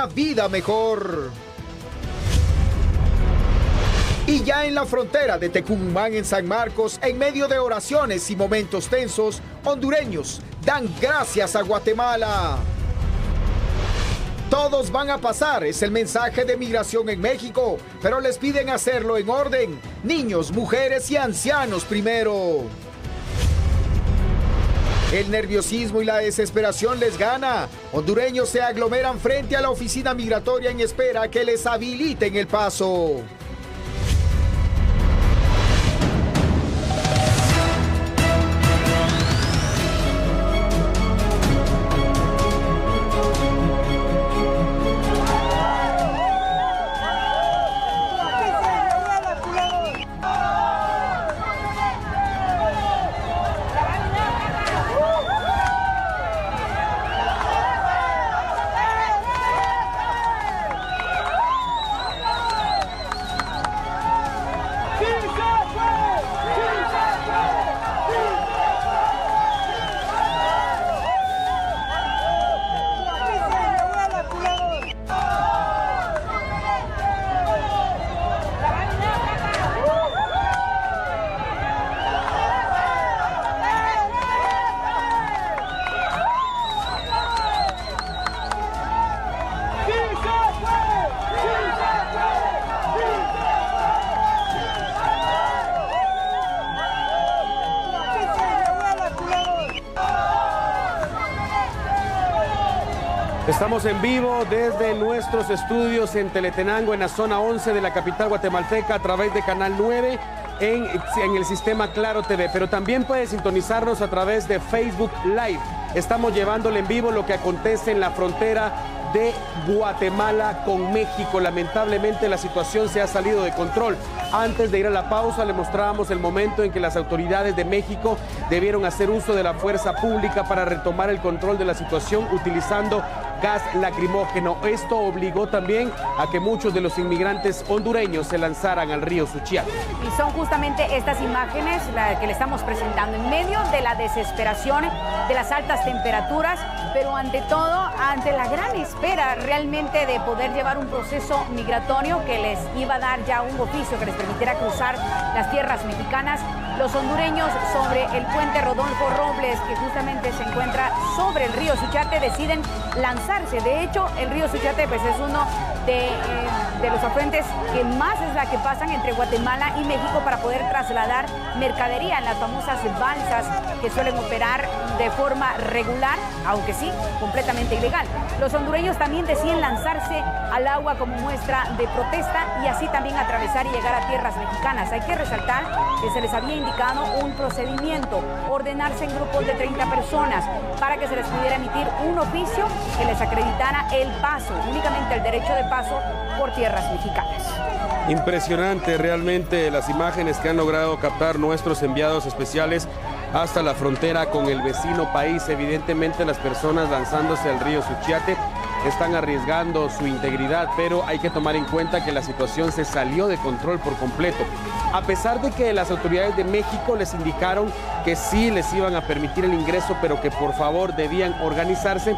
vida mejor. Y ya en la frontera de Tecumumán, en San Marcos, en medio de oraciones y momentos tensos, hondureños dan gracias a Guatemala. Todos van a pasar, es el mensaje de Migración en México, pero les piden hacerlo en orden. Niños, mujeres y ancianos primero. El nerviosismo y la desesperación les gana. Hondureños se aglomeran frente a la oficina migratoria en espera que les habiliten el paso. Estamos en vivo desde nuestros estudios en Teletenango, en la zona 11 de la capital guatemalteca, a través de Canal 9 en el sistema Claro TV. Pero también puede sintonizarnos a través de Facebook Live. Estamos llevándole en vivo lo que acontece en la frontera de Guatemala con México. Lamentablemente la situación se ha salido de control. Antes de ir a la pausa le mostrábamos el momento en que las autoridades de México debieron hacer uso de la fuerza pública para retomar el control de la situación utilizando gas lacrimógeno. Esto obligó también a que muchos de los inmigrantes hondureños se lanzaran al río Suchiate. Y son justamente estas imágenes las que le estamos presentando en medio de la desesperación, de las altas temperaturas, pero ante todo, ante la gran espera realmente de poder llevar un proceso migratorio que les iba a dar ya un oficio que les permitiera cruzar las tierras mexicanas. Los hondureños sobre el puente Rodolfo Robles, que justamente se encuentra sobre el río Suchiate, deciden lanzarse. De hecho, el río Suchiate pues, es uno de los afluentes que más es la que pasan entre Guatemala y México para poder trasladar mercadería en las famosas balsas que suelen operar de forma regular, aunque sí, completamente ilegal. Los hondureños también deciden lanzarse al agua como muestra de protesta y así también atravesar y llegar a tierras mexicanas. Hay que resaltar que se les había indicado un procedimiento, ordenarse en grupos de 30 personas para que se les pudiera emitir un oficio que les acreditara el paso, únicamente el derecho de paso por tierras mexicanas. Impresionante realmente las imágenes que han logrado captar nuestros enviados especiales hasta la frontera con el vecino país. Evidentemente las personas lanzándose al río Suchiate están arriesgando su integridad, pero hay que tomar en cuenta que la situación se salió de control por completo. A pesar de que las autoridades de México les indicaron que sí les iban a permitir el ingreso, pero que por favor debían organizarse,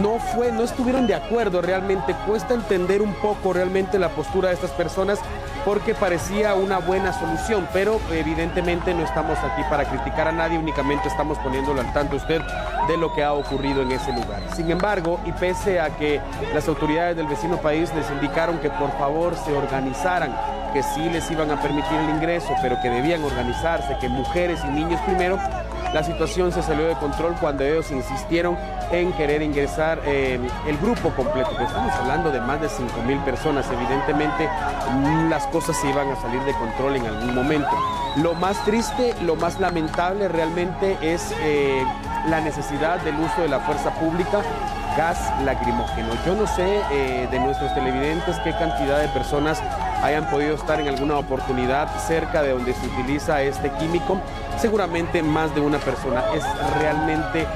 no estuvieron de acuerdo realmente. Cuesta entender un poco realmente la postura de estas personas porque parecía una buena solución, pero evidentemente no estamos aquí para criticar a nadie, únicamente estamos poniéndolo al tanto a usted de lo que ha ocurrido en ese lugar. Sin embargo, y pese a que las autoridades del vecino país les indicaron que por favor se organizaran, que sí les iban a permitir el ingreso, pero que debían organizarse, que mujeres y niños primero, la situación se salió de control cuando ellos insistieron en querer ingresar el grupo completo, que estamos hablando de más de 5,000 personas. Evidentemente las cosas se iban a salir de control en algún momento. Lo más triste, lo más lamentable realmente es la necesidad del uso de la fuerza pública, gas lacrimógeno. Yo no sé de nuestros televidentes qué cantidad de personas hayan podido estar en alguna oportunidad cerca de donde se utiliza este químico. Seguramente más de una persona. Es realmente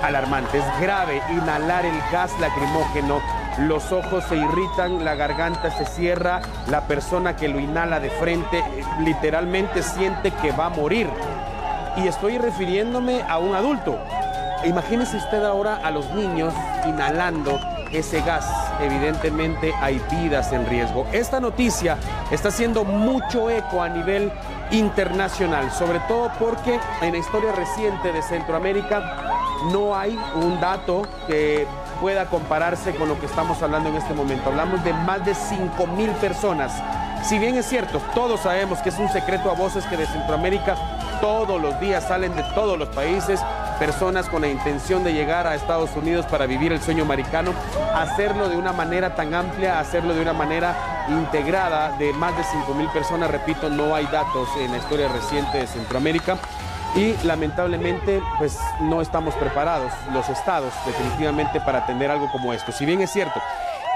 alarmante, es grave inhalar el gas lacrimógeno. Los ojos se irritan, la garganta se cierra, la persona que lo inhala de frente literalmente siente que va a morir. Y estoy refiriéndome a un adulto. Imagínese usted ahora a los niños inhalando ese gas. evidentemente hay vidas en riesgo. Esta noticia está haciendo mucho eco a nivel internacional, sobre todo porque en la historia reciente de Centroamérica no hay un dato que pueda compararse con lo que estamos hablando en este momento. Hablamos de más de 5.000 personas. Si bien es cierto, todos sabemos que es un secreto a voces que de Centroamérica todos los días salen de todos los países personas con la intención de llegar a Estados Unidos para vivir el sueño americano, hacerlo de una manera tan amplia, hacerlo de una manera integrada de más de 5.000 personas. Repito, no hay datos en la historia reciente de Centroamérica y lamentablemente pues no estamos preparados los estados definitivamente para atender algo como esto. Si bien es cierto,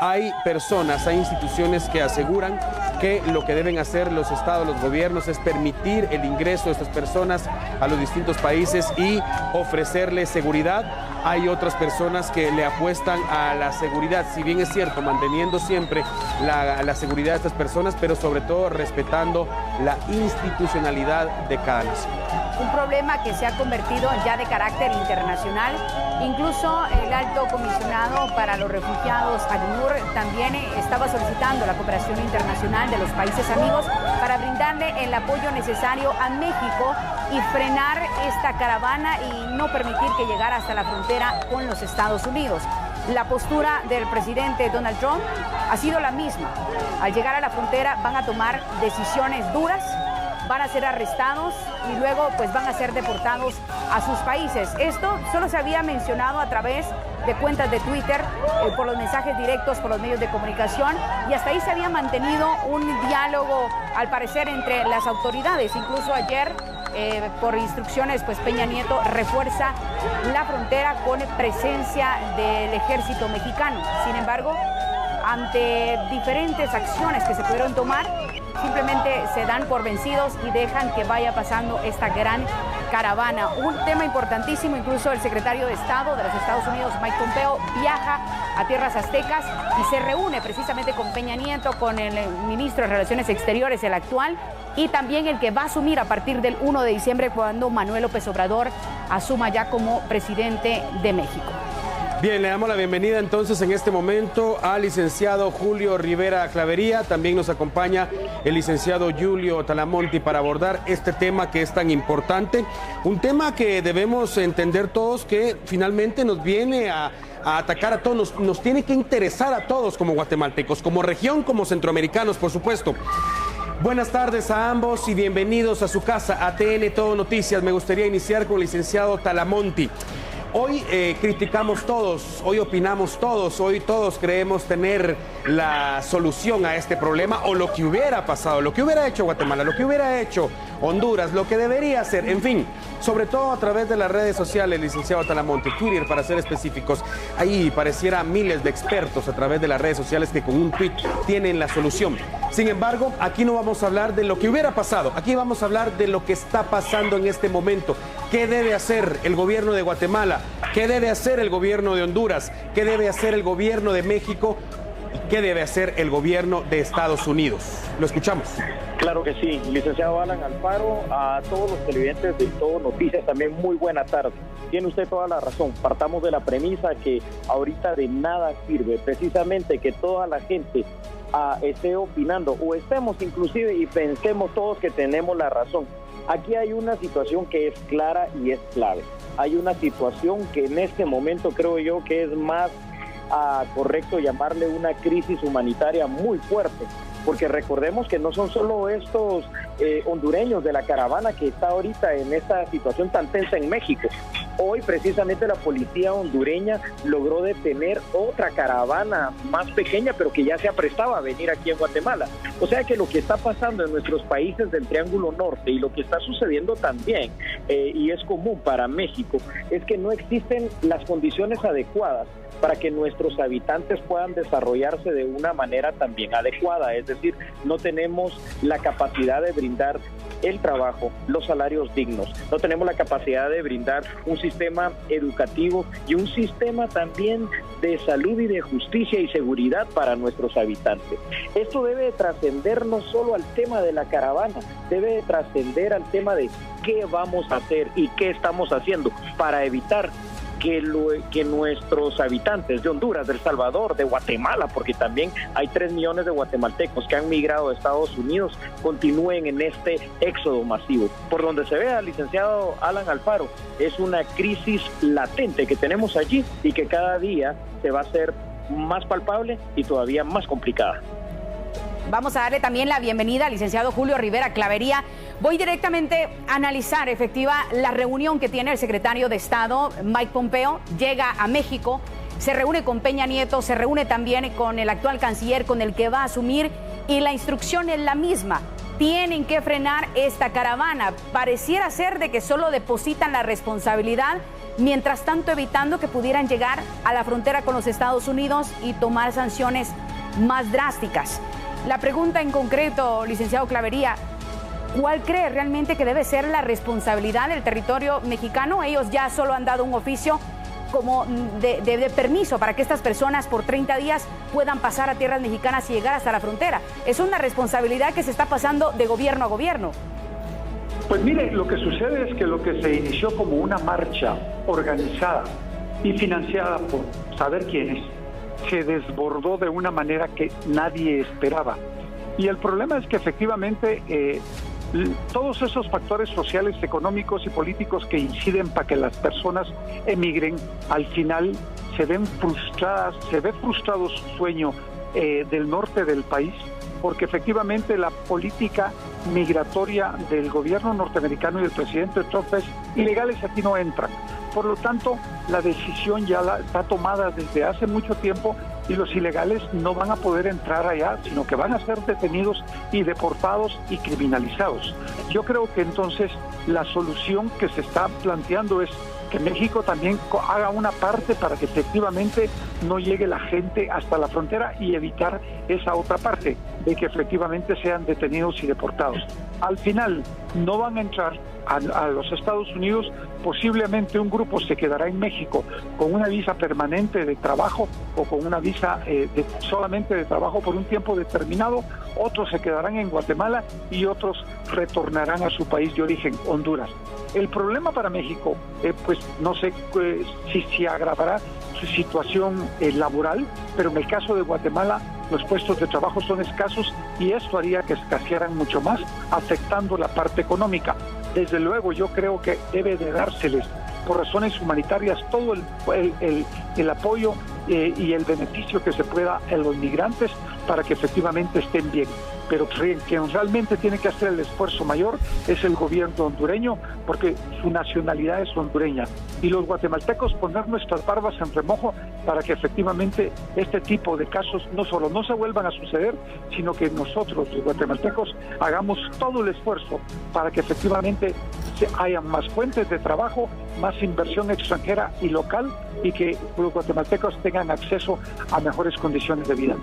hay personas, hay instituciones que aseguran que lo que deben hacer los estados, los gobiernos, es permitir el ingreso de estas personas a los distintos países y ofrecerles seguridad. Hay otras personas que le apuestan a la seguridad, si bien es cierto, manteniendo siempre la seguridad de estas personas, pero sobre todo respetando la institucionalidad de cada nación. Un problema que se ha convertido ya de carácter internacional. Incluso el alto comisionado para los refugiados, ACNUR, también estaba solicitando la cooperación internacional de los países amigos para brindarle el apoyo necesario a México y frenar esta caravana y no permitir que llegara hasta la frontera con los Estados Unidos. La postura del presidente Donald Trump ha sido la misma. Al llegar a la frontera van a tomar decisiones duras, van a ser arrestados y luego pues van a ser deportados a sus países. Esto solo se había mencionado a través de cuentas de Twitter, por los mensajes directos, por los medios de comunicación, y hasta ahí se había mantenido un diálogo, al parecer, entre las autoridades. Incluso ayer, por instrucciones, pues Peña Nieto refuerza la frontera con presencia del ejército mexicano. Sin embargo, ante diferentes acciones que se pudieron tomar, simplemente se dan por vencidos y dejan que vaya pasando esta gran caravana. Un tema importantísimo, incluso el secretario de Estado de los Estados Unidos, Mike Pompeo, viaja a tierras aztecas y se reúne precisamente con Peña Nieto, con el ministro de Relaciones Exteriores, el actual, y también el que va a asumir a partir del 1 de diciembre cuando Manuel López Obrador asuma ya como presidente de México. Bien, le damos la bienvenida entonces en este momento al licenciado Julio Rivera Clavería. También nos acompaña el licenciado Julio Talamonti para abordar este tema que es tan importante. Un tema que debemos entender todos que finalmente nos viene a atacar a todos, nos tiene que interesar a todos como guatemaltecos, como región, como centroamericanos, por supuesto. Buenas tardes a ambos y bienvenidos a su casa, ATN Todo Noticias. Me gustaría iniciar con el licenciado Talamonti. Hoy criticamos todos, hoy opinamos todos, hoy todos creemos tener la solución a este problema o lo que hubiera pasado, lo que hubiera hecho Guatemala, lo que hubiera hecho Honduras, lo que debería hacer, en fin, sobre todo a través de las redes sociales, licenciado Talamonti, Twitter para ser específicos. Ahí pareciera miles de expertos a través de las redes sociales que con un tweet tienen la solución. Sin embargo, aquí no vamos a hablar de lo que hubiera pasado, aquí vamos a hablar de lo que está pasando en este momento. ¿Qué debe hacer el gobierno de Guatemala? ¿Qué debe hacer el gobierno de Honduras? ¿Qué debe hacer el gobierno de México? ¿Y qué debe hacer el gobierno de Estados Unidos? Lo escuchamos. Claro que sí, licenciado Alan Alfaro, a todos los televidentes de Todo Noticias también muy buena tarde. Tiene usted toda la razón, partamos de la premisa que ahorita de nada sirve, precisamente que toda la gente esté opinando o estemos inclusive y pensemos todos que tenemos la razón. Aquí hay una situación que es clara y es clave. Hay una situación que en este momento creo yo que es más correcto llamarle una crisis humanitaria muy fuerte, porque recordemos que no son solo estos hondureños de la caravana que está ahorita en esta situación tan tensa en México. Hoy precisamente la policía hondureña logró detener otra caravana más pequeña, pero que ya se aprestaba a venir aquí en Guatemala. O sea que lo que está pasando en nuestros países del Triángulo Norte y lo que está sucediendo también, y es común para México, es que no existen las condiciones adecuadas para que nuestros habitantes puedan desarrollarse de una manera también adecuada. Es decir, no tenemos la capacidad de brindar el trabajo, los salarios dignos, no tenemos la capacidad de brindar un sistema educativo y un sistema también de salud y de justicia y seguridad para nuestros habitantes. Esto debe trascender no solo al tema de la caravana, debe trascender al tema de qué vamos a hacer y qué estamos haciendo para evitar que nuestros habitantes de Honduras, de El Salvador, de Guatemala, porque también hay 3 millones de guatemaltecos que han migrado a Estados Unidos, continúen en este éxodo masivo. Por donde se vea, licenciado Alan Alfaro, es una crisis latente que tenemos allí y que cada día se va a hacer más palpable y todavía más complicada. Vamos a darle también la bienvenida al licenciado Julio Rivera Clavería. Voy directamente a analizar efectiva la reunión que tiene el secretario de Estado, Mike Pompeo. Llega a México, se reúne con Peña Nieto, se reúne también con el actual canciller, con el que va a asumir, y la instrucción es la misma. Tienen que frenar esta caravana. Pareciera ser de que solo depositan la responsabilidad, mientras tanto evitando que pudieran llegar a la frontera con los Estados Unidos y tomar sanciones más drásticas. La pregunta en concreto, licenciado Clavería, ¿cuál cree realmente que debe ser la responsabilidad del territorio mexicano? Ellos ya solo han dado un oficio como de permiso para que estas personas por 30 días puedan pasar a tierras mexicanas y llegar hasta la frontera. Es una responsabilidad que se está pasando de gobierno a gobierno. Pues mire, lo que sucede es que lo que se inició como una marcha organizada y financiada por saber quiénes, se desbordó de una manera que nadie esperaba. Y el problema es que efectivamente todos esos factores sociales, económicos y políticos que inciden para que las personas emigren, al final se ve frustrado su sueño del norte del país, porque efectivamente la política migratoria del gobierno norteamericano y del presidente Trump es: ilegales aquí no entran. Por lo tanto, la decisión ya está tomada desde hace mucho tiempo y los ilegales no van a poder entrar allá, sino que van a ser detenidos y deportados y criminalizados. Yo creo que entonces la solución que se está planteando es que México también haga una parte para que efectivamente no llegue la gente hasta la frontera y evitar esa otra parte, de que efectivamente sean detenidos y deportados. Al final no van a entrar a los Estados Unidos, posiblemente un grupo se quedará en México con una visa permanente de trabajo o con una visa solamente de trabajo por un tiempo determinado, otros se quedarán en Guatemala y otros retornarán a su país de origen, Honduras. El problema para México, pues no sé si agravará su situación laboral, pero en el caso de Guatemala los puestos de trabajo son escasos y esto haría que escasearan mucho más, afectando la parte económica. Desde luego yo creo que debe de dárseles por razones humanitarias todo el apoyo y el beneficio que se pueda a los migrantes para que efectivamente estén bien. Pero quien realmente tiene que hacer el esfuerzo mayor es el gobierno hondureño, porque su nacionalidad es hondureña. Y los guatemaltecos poner nuestras barbas en remojo para que efectivamente este tipo de casos no solo no se vuelvan a suceder, sino que nosotros, los guatemaltecos, hagamos todo el esfuerzo para que efectivamente haya más fuentes de trabajo, más inversión extranjera y local, y que los guatemaltecos tengan acceso a mejores condiciones de vida.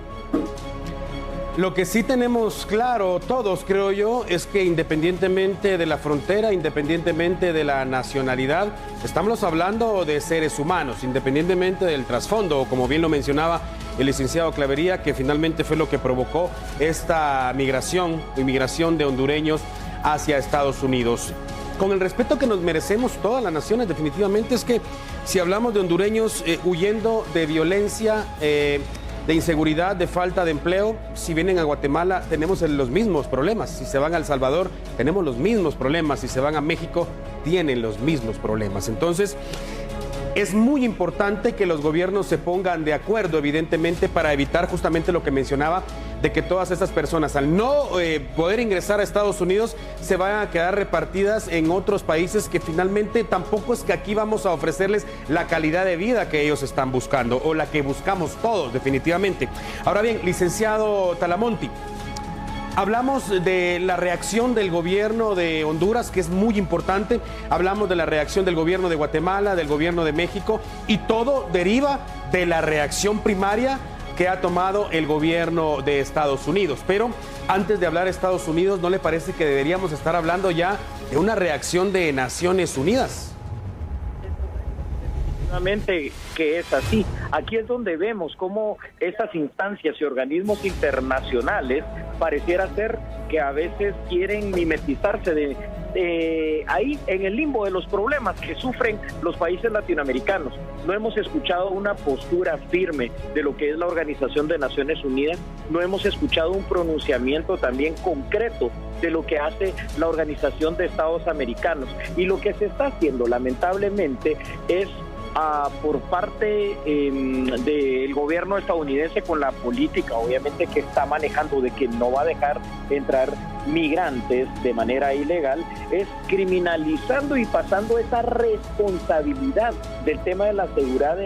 Lo que sí tenemos claro todos, creo yo, es que independientemente de la frontera, independientemente de la nacionalidad, estamos hablando de seres humanos, independientemente del trasfondo, como bien lo mencionaba el licenciado Clavería, que finalmente fue lo que provocó esta inmigración de hondureños hacia Estados Unidos. Con el respeto que nos merecemos todas las naciones, definitivamente es que si hablamos de hondureños huyendo de violencia, de inseguridad, de falta de empleo, si vienen a Guatemala tenemos los mismos problemas, si se van a El Salvador tenemos los mismos problemas, si se van a México tienen los mismos problemas. Entonces es muy importante que los gobiernos se pongan de acuerdo, evidentemente, para evitar justamente lo que mencionaba, de que todas estas personas, al no poder ingresar a Estados Unidos, se van a quedar repartidas en otros países que finalmente tampoco es que aquí vamos a ofrecerles la calidad de vida que ellos están buscando o la que buscamos todos, definitivamente. Ahora bien, licenciado Talamonti, hablamos de la reacción del gobierno de Honduras, que es muy importante. Hablamos de la reacción del gobierno de Guatemala, del gobierno de México, y todo deriva de la reacción primaria que ha tomado el gobierno de Estados Unidos. Pero antes de hablar de Estados Unidos, ¿no le parece que deberíamos estar hablando ya de una reacción de Naciones Unidas? Que es así. Aquí es donde vemos cómo estas instancias y organismos internacionales pareciera ser que a veces quieren mimetizarse ahí en el limbo de los problemas que sufren los países latinoamericanos. No hemos escuchado una postura firme de lo que es la Organización de Naciones Unidas, no hemos escuchado un pronunciamiento también concreto de lo que hace la Organización de Estados Americanos. Y lo que se está haciendo, lamentablemente, es por parte del gobierno estadounidense, con la política obviamente que está manejando de que no va a dejar entrar migrantes de manera ilegal, es criminalizando y pasando esa responsabilidad del tema de la seguridad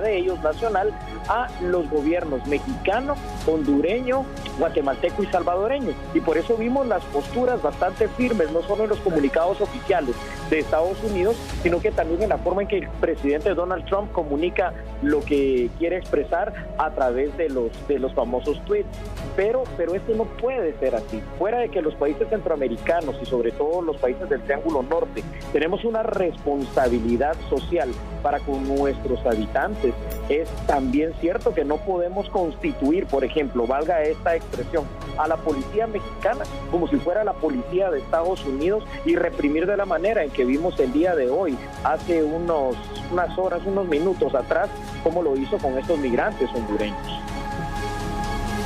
de ellos nacional a los gobiernos mexicano, hondureño, guatemalteco y salvadoreño. Y por eso vimos las posturas bastante firmes, no solo en los comunicados oficiales de Estados Unidos, sino que también en la forma en que el presidente Donald Trump comunica lo que quiere expresar a través de los famosos tweets. Pero esto no puede ser así. Fuera de que los países centroamericanos y sobre todo los países del Triángulo Norte tenemos una responsabilidad social para con nuestros habitantes, es también cierto que no podemos constituir, por ejemplo, valga esta expresión, a la policía mexicana como si fuera la policía de Estados Unidos y reprimir de la manera en que vimos el día de hoy, hace unas horas, unos minutos atrás, como lo hizo con estos migrantes hondureños.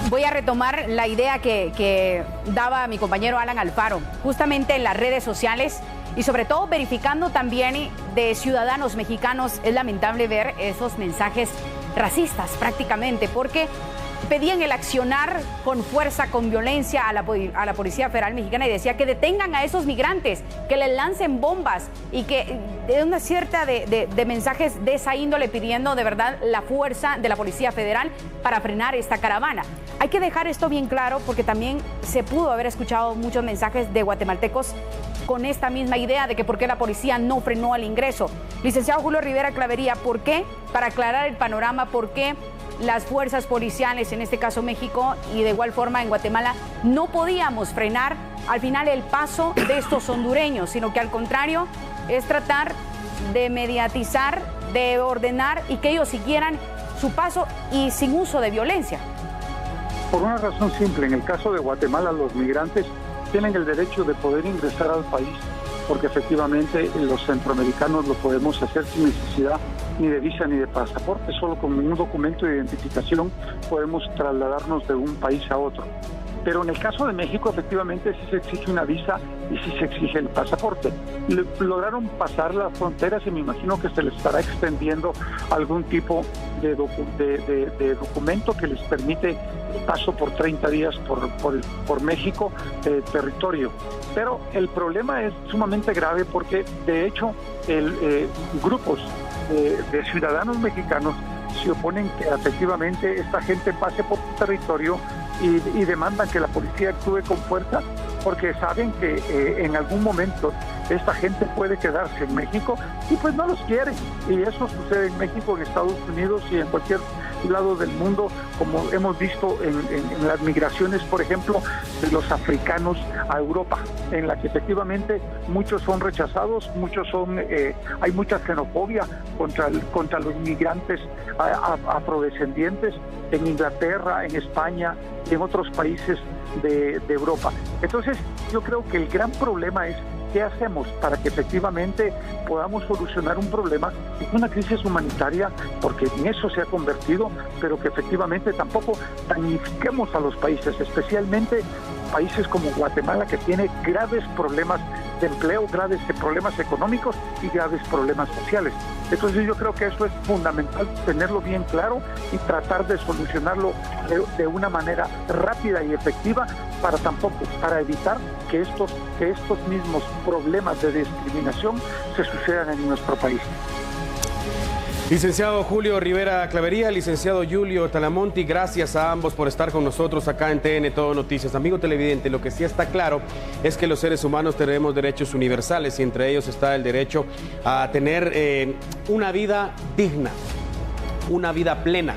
Voy a retomar la idea que daba mi compañero Alan Alfaro, justamente en las redes sociales y sobre todo verificando también de ciudadanos mexicanos. Es lamentable ver esos mensajes racistas prácticamente, porque pedían el accionar con fuerza, con violencia a la Policía Federal Mexicana y decía que detengan a esos migrantes, que les lancen bombas y que de una cierta de mensajes de esa índole, pidiendo de verdad la fuerza de la Policía Federal para frenar esta caravana. Hay que dejar esto bien claro, porque también se pudo haber escuchado muchos mensajes de guatemaltecos con esta misma idea de que por qué la policía no frenó al ingreso. Licenciado Julio Rivera Clavería, ¿por qué? Para aclarar el panorama, ¿por qué las fuerzas policiales, en este caso México y de igual forma en Guatemala, no podíamos frenar al final el paso de estos hondureños, sino que al contrario es tratar de mediatizar, de ordenar y que ellos siguieran su paso y sin uso de violencia? Por una razón simple, en el caso de Guatemala, los migrantes tienen el derecho de poder ingresar al país, porque efectivamente los centroamericanos lo podemos hacer sin necesidad ni de visa ni de pasaporte, solo con un documento de identificación podemos trasladarnos de un país a otro. Pero en el caso de México, efectivamente, sí se exige una visa y sí se exige el pasaporte. Lograron pasar las fronteras y me imagino que se les estará extendiendo algún tipo de documento que les permite el paso por 30 días por México, territorio. Pero el problema es sumamente grave porque, de hecho, grupos de ciudadanos mexicanos se oponen que efectivamente esta gente pase por su territorio y demandan que la policía actúe con fuerza, porque saben que en algún momento esta gente puede quedarse en México y pues no los quieren. Y eso sucede en México, en Estados Unidos y en cualquier lado del mundo, como hemos visto en las migraciones, por ejemplo, de los africanos a Europa, en la que efectivamente muchos son rechazados, hay mucha xenofobia contra los migrantes afrodescendientes en Inglaterra, en España y en otros países de Europa. Entonces, yo creo que el gran problema es ¿qué hacemos para que efectivamente podamos solucionar un problema? Es una crisis humanitaria, porque en eso se ha convertido, pero que efectivamente tampoco damnifiquemos a los países, especialmente países como Guatemala, que tiene graves problemas de empleo, graves problemas económicos y graves problemas sociales. Entonces yo creo que eso es fundamental, tenerlo bien claro y tratar de solucionarlo de una manera rápida y efectiva para evitar que estos mismos problemas de discriminación se sucedan en nuestro país. Licenciado Julio Rivera Clavería, licenciado Julio Talamonti, gracias a ambos por estar con nosotros acá en TN Todo Noticias. Amigo televidente, lo que sí está claro es que los seres humanos tenemos derechos universales y entre ellos está el derecho a tener una vida digna, una vida plena.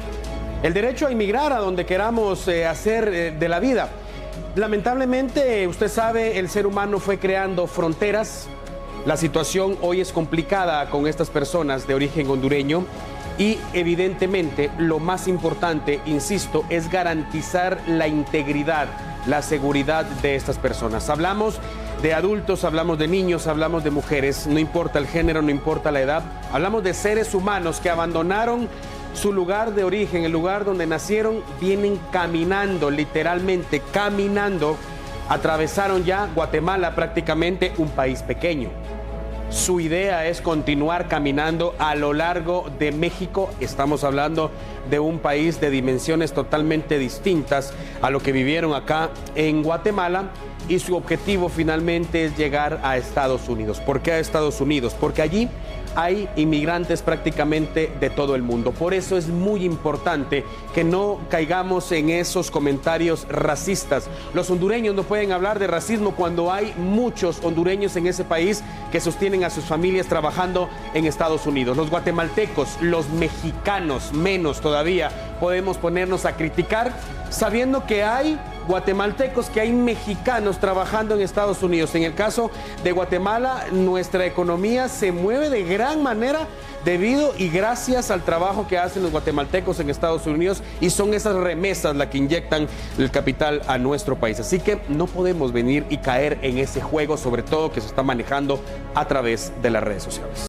El derecho a inmigrar a donde queramos hacer de la vida. Lamentablemente, usted sabe, el ser humano fue creando fronteras. La situación hoy es complicada con estas personas de origen hondureño y evidentemente lo más importante, insisto, es garantizar la integridad, la seguridad de estas personas. Hablamos de adultos, hablamos de niños, hablamos de mujeres, no importa el género, no importa la edad, hablamos de seres humanos que abandonaron su lugar de origen, el lugar donde nacieron, vienen caminando, literalmente caminando, atravesaron ya Guatemala, prácticamente un país pequeño. Su idea es continuar caminando a lo largo de México. Estamos hablando de un país de dimensiones totalmente distintas a lo que vivieron acá en Guatemala, y su objetivo finalmente es llegar a Estados Unidos. ¿Por qué a Estados Unidos? Porque allí hay inmigrantes prácticamente de todo el mundo. Por eso es muy importante que no caigamos en esos comentarios racistas. Los hondureños no pueden hablar de racismo cuando hay muchos hondureños en ese país que sostienen a sus familias trabajando en Estados Unidos. Los guatemaltecos, los mexicanos, menos todavía podemos ponernos a criticar sabiendo que hay guatemaltecos, que hay mexicanos trabajando en Estados Unidos. En el caso de Guatemala, nuestra economía se mueve de gran manera debido y gracias al trabajo que hacen los guatemaltecos en Estados Unidos, y son esas remesas las que inyectan el capital a nuestro país. Así que no podemos venir y caer en ese juego, sobre todo que se está manejando a través de las redes sociales.